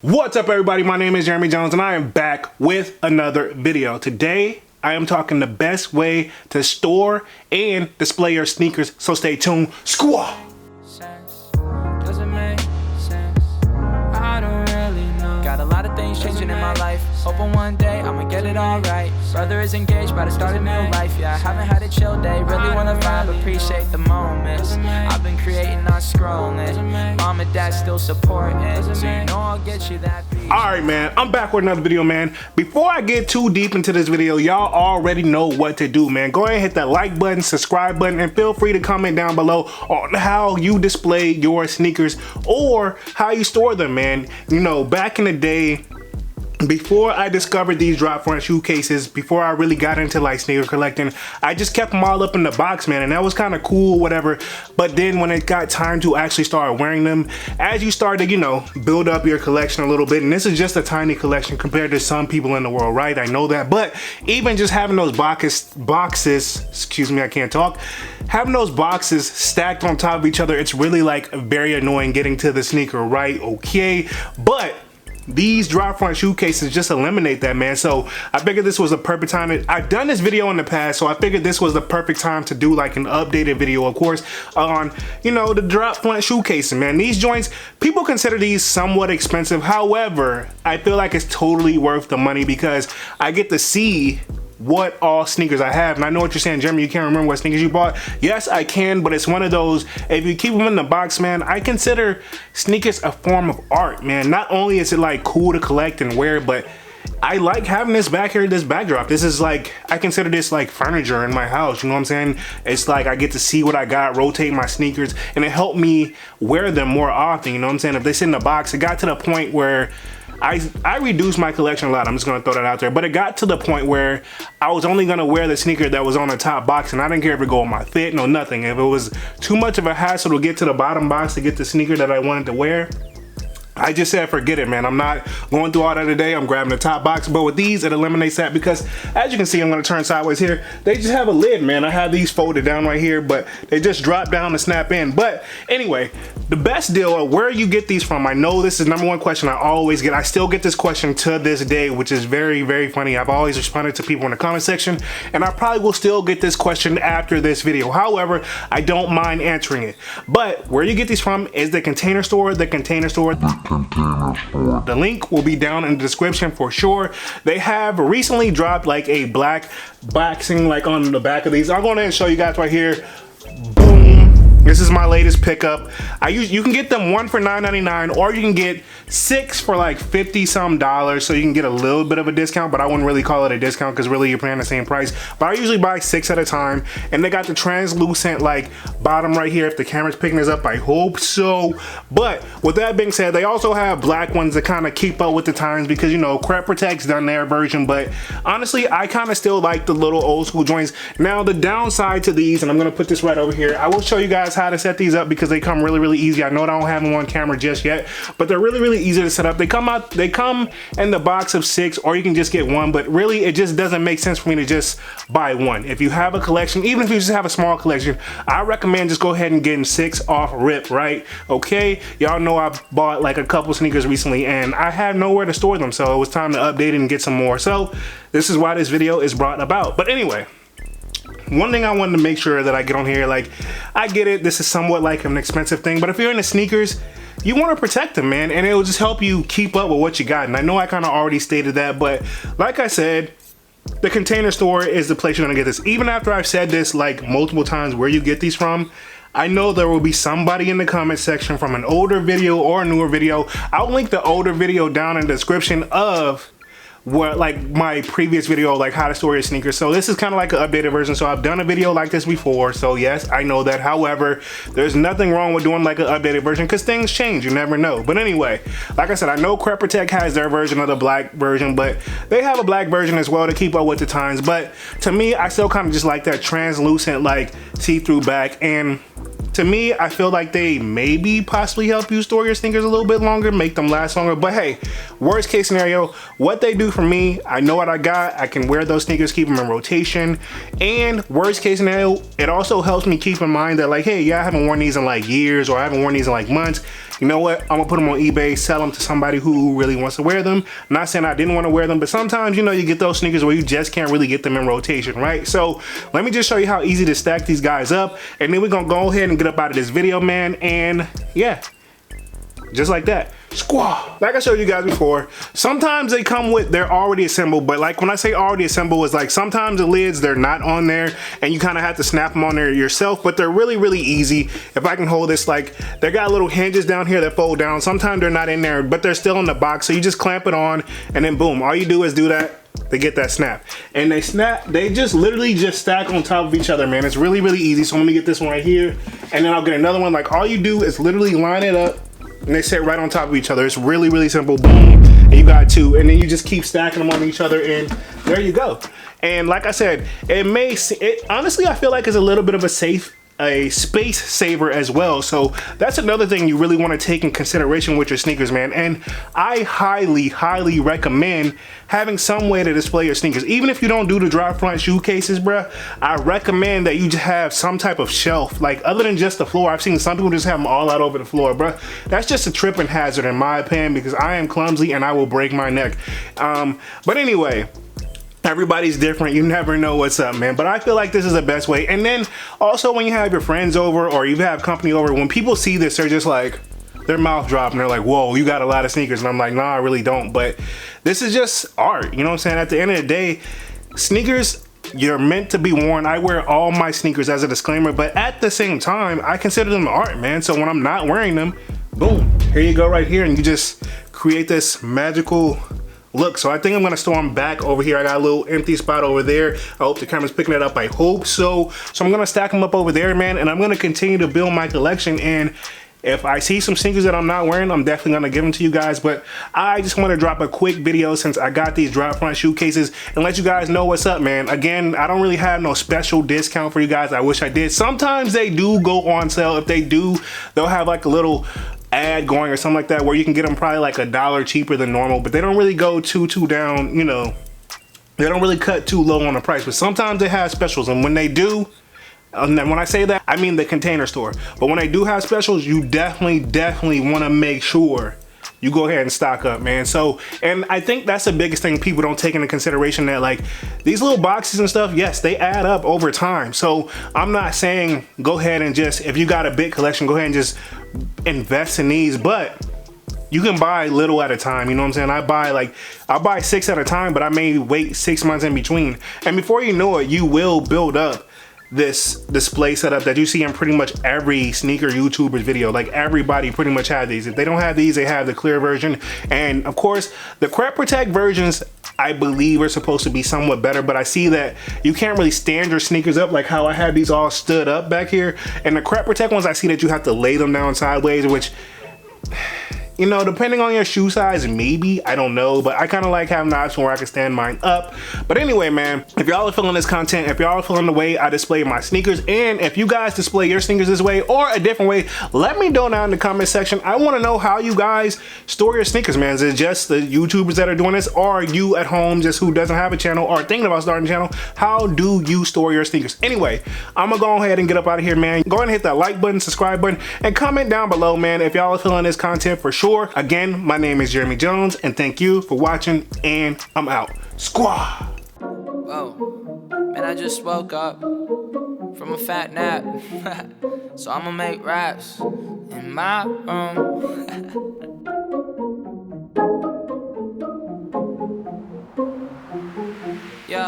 What's up everybody, my name is Jeremy Jones and I am back with another video. Today I am talking the best way to store and display your sneakers, so stay tuned. Squaw! Doesn't make sense. I don't really know. Got a lot of things changing in my life. Hoping one day I'ma get it all right. Brother is engaged, about to start a new life. Yeah, I haven't had a chill day. Really wanna vibe, appreciate the moments. I've been creating, not scrolling. Mom and dad still supporting, so you know I'll get you that piece. Alright man, I'm back with another video, man. Before I get too deep into this video, y'all already know what to do, man. Go ahead and hit that like button, subscribe button, and feel free to comment down below on how you display your sneakers or how you store them, man. You know, back in the day, before I discovered these drop front shoe cases, before I really got into like sneaker collecting, I just kept them all up in the box, man, and that was kind of cool, whatever. But then when it got time to actually start wearing them, as you start to, you know, build up your collection a little bit, and this is just a tiny collection compared to some people in the world, right? I know that, but even just having those boxes, excuse me, I can't talk, having those boxes stacked on top of each other, it's really like very annoying getting to the sneaker, right? Okay, but these drop front shoe cases just eliminate that, man. So I figured this was a perfect time. I've done this video in the past, so I figured this was the perfect time to do like an updated video, of course, on, you know, the drop front shoe casing, man. These joints, people consider these somewhat expensive. However, I feel like it's totally worth the money because I get to see what all sneakers I have. And I know what you're saying, Jeremy, you can't remember what sneakers you bought. Yes, I can, but it's one of those, if you keep them in the box, man, I consider sneakers a form of art, man. Not only is it like cool to collect and wear, but I like having this back here, this backdrop. This is like, I consider this like furniture in my house, you know what I'm saying? It's like I get to see what I got, rotate my sneakers, and it helped me wear them more often, you know what I'm saying? If they sit in the box, it got to the point where I reduced my collection a lot. I'm just gonna throw that out there. But it got to the point where I was only gonna wear the sneaker that was on the top box, and I didn't care if it go on my fit, no nothing. If it was too much of a hassle to get to the bottom box to get the sneaker that I wanted to wear, I just said forget it, man. I'm not going through all that today. I'm grabbing the top box. But with these, it eliminates that because as you can see, I'm gonna turn sideways here. They just have a lid, man. I have these folded down right here, but they just drop down and snap in. But anyway, the best deal of where you get these from, I know this is #1 question I always get. I still get this question to this day, which is very, very funny. I've always responded to people in the comment section, and I probably will still get this question after this video. However, I don't mind answering it. But where you get these from is the Container Store, the Container Store. The link will be down in the description for sure. They have recently dropped like a black boxing like on the back of these. I'm going to show you guys right here. Boom. This is my latest pickup. You can get them 1 for $9.99 or you can get 6 for like $50 some, so you can get a little bit of a discount, but I wouldn't really call it a discount because really you're paying the same price. But I usually buy 6 at a time, and they got the translucent like bottom right here. If the camera's picking this up, I hope so. But with that being said, they also have black ones that kind of keep up with the times because, you know, Crep Protect's done their version, but honestly, I kind of still like the little old school joints. Now the downside to these, and I'm gonna put this right over here, I will show you guys how to set these up because they come really, really easy. I know I don't have them on camera just yet, but they're really, really easy to set up. They come in the box of 6, or you can just get 1, but really it just doesn't make sense for me to just buy 1. If you have a collection, even if you just have a small collection, I recommend just go ahead and getting 6 off rip, right? Okay, y'all know I bought like a couple sneakers recently and I had nowhere to store them, so it was time to update it and get some more. So this is why this video is brought about. But anyway, one thing I wanted to make sure that I get on here, like, I get it, this is somewhat like an expensive thing, but if you're into sneakers, you want to protect them, man, and it will just help you keep up with what you got. And I know I kind of already stated that, but like I said, the Container Store is the place you're gonna get this. Even after I've said this like multiple times where you get these from, I know there will be somebody in the comment section from an older video or a newer video. I'll link the older video down in the description of what, like my previous video, like how to store your sneakers. So this is kind of like an updated version. So I've done a video like this before, so yes, I know that. However, there's nothing wrong with doing like an updated version because things change, you never know. But anyway, like I said, I know Crep Protect has their version of the black version, but they have a black version as well to keep up with the times. But to me, I still kind of just like that translucent, like see-through back. And to me, I feel like they maybe possibly help you store your sneakers a little bit longer, make them last longer. But hey, worst case scenario, what they do for me, I know what I got. I can wear those sneakers, keep them in rotation. And worst case scenario, it also helps me keep in mind that like, hey, yeah, I haven't worn these in like years, or I haven't worn these in like months. you know what, I'm gonna put them on eBay, sell them to somebody who really wants to wear them. I'm not saying I didn't want to wear them, but sometimes, you know, you get those sneakers where you just can't really get them in rotation, right? So let me just show you how easy to stack these guys up, and then we're gonna go ahead and get up out of this video, man. And yeah, just like that. Squaw. Like I showed you guys before, sometimes they come with, they're already assembled, but like when I say already assembled, it's like sometimes the lids, they're not on there and you kind of have to snap them on there yourself, but they're really, really easy. If I can hold this, like they got little hinges down here that fold down. Sometimes they're not in there, but they're still in the box. So you just clamp it on and then boom, all you do is do that. They get that snap and they snap, they just literally just stack on top of each other, man. It's really, really easy. So let me get this one right here and then I'll get another one. Like all you do is literally line it up and they sit right on top of each other. It's really, really simple. Boom, and you got two, and then you just keep stacking them on each other, and there you go. And like I said, honestly, I feel like it's a little bit of a space saver as well. So that's another thing you really want to take in consideration with your sneakers, man. And I highly, highly recommend having some way to display your sneakers. Even if you don't do the drop front shoe cases, bruh, I recommend that you just have some type of shelf. Like other than just the floor, I've seen some people just have them all out over the floor, bruh. That's just a tripping hazard in my opinion, because I am clumsy and I will break my neck. But anyway, everybody's different. You never know what's up, man. But I feel like this is the best way. And then also when you have your friends over or you have company over, when people see this, they're just like, their mouth drop and they're like, whoa, you got a lot of sneakers. And I'm like, nah, I really don't. But this is just art. You know what I'm saying? At the end of the day, sneakers, you're meant to be worn. I wear all my sneakers as a disclaimer, but at the same time, I consider them art, man. So when I'm not wearing them, boom, here you go right here. And you just create this magical look. So I think I'm gonna store them back over here. I got a little empty spot over there. I hope the camera's picking it up. I hope so. So I'm gonna stack them up over there, man, and I'm gonna continue to build my collection. And if I see some sneakers that I'm not wearing, I'm definitely gonna give them to you guys. But I just want to drop a quick video since I got these drop front shoe cases and let you guys know what's up, man. Again, I don't really have no special discount for you guys. I wish I did. Sometimes they do go on sale. If they do, they'll have like a little ad going or something like that where you can get them probably like $1 cheaper than normal, but they don't really go too down, you know, they don't really cut too low on the price. But sometimes they have specials, and when they do, and when I say that, I mean the Container Store, but when they do have specials, you definitely want to make sure you go ahead and stock up, man. So, and I think that's the biggest thing people don't take into consideration, that like these little boxes and stuff, yes, they add up over time. So I'm not saying go ahead and just, if you got a big collection, go ahead and just invest in these, but you can buy little at a time. You know what I'm saying? I'll buy 6 at a time, but I may wait 6 months in between. And before you know it, you will build up this display setup that you see in pretty much every sneaker YouTuber's video. Like everybody pretty much have these. If they don't have these, they have the clear version. And of course, the Crep Protect versions, I believe, are supposed to be somewhat better, but I see that you can't really stand your sneakers up like how I have these all stood up back here. And the Crep Protect ones, I see that you have to lay them down sideways, which, you know, depending on your shoe size, maybe, I don't know, but I kind of like having the option where I can stand mine up. But anyway, man, if y'all are feeling this content, if y'all are feeling the way I display my sneakers, and if you guys display your sneakers this way or a different way, let me know down in the comment section. I want to know how you guys store your sneakers, man. Is it just the YouTubers that are doing this, or are you at home just who doesn't have a channel or thinking about starting a channel? How do you store your sneakers? Anyway, I'm gonna go ahead and get up out of here, man. Go ahead and hit that like button, subscribe button, and comment down below, man, if y'all are feeling this content for sure. Again, my name is Jeremy Jones, and thank you for watching, and I'm out. Squaw! Whoa, man, I just woke up from a fat nap. So I'ma make raps in my room.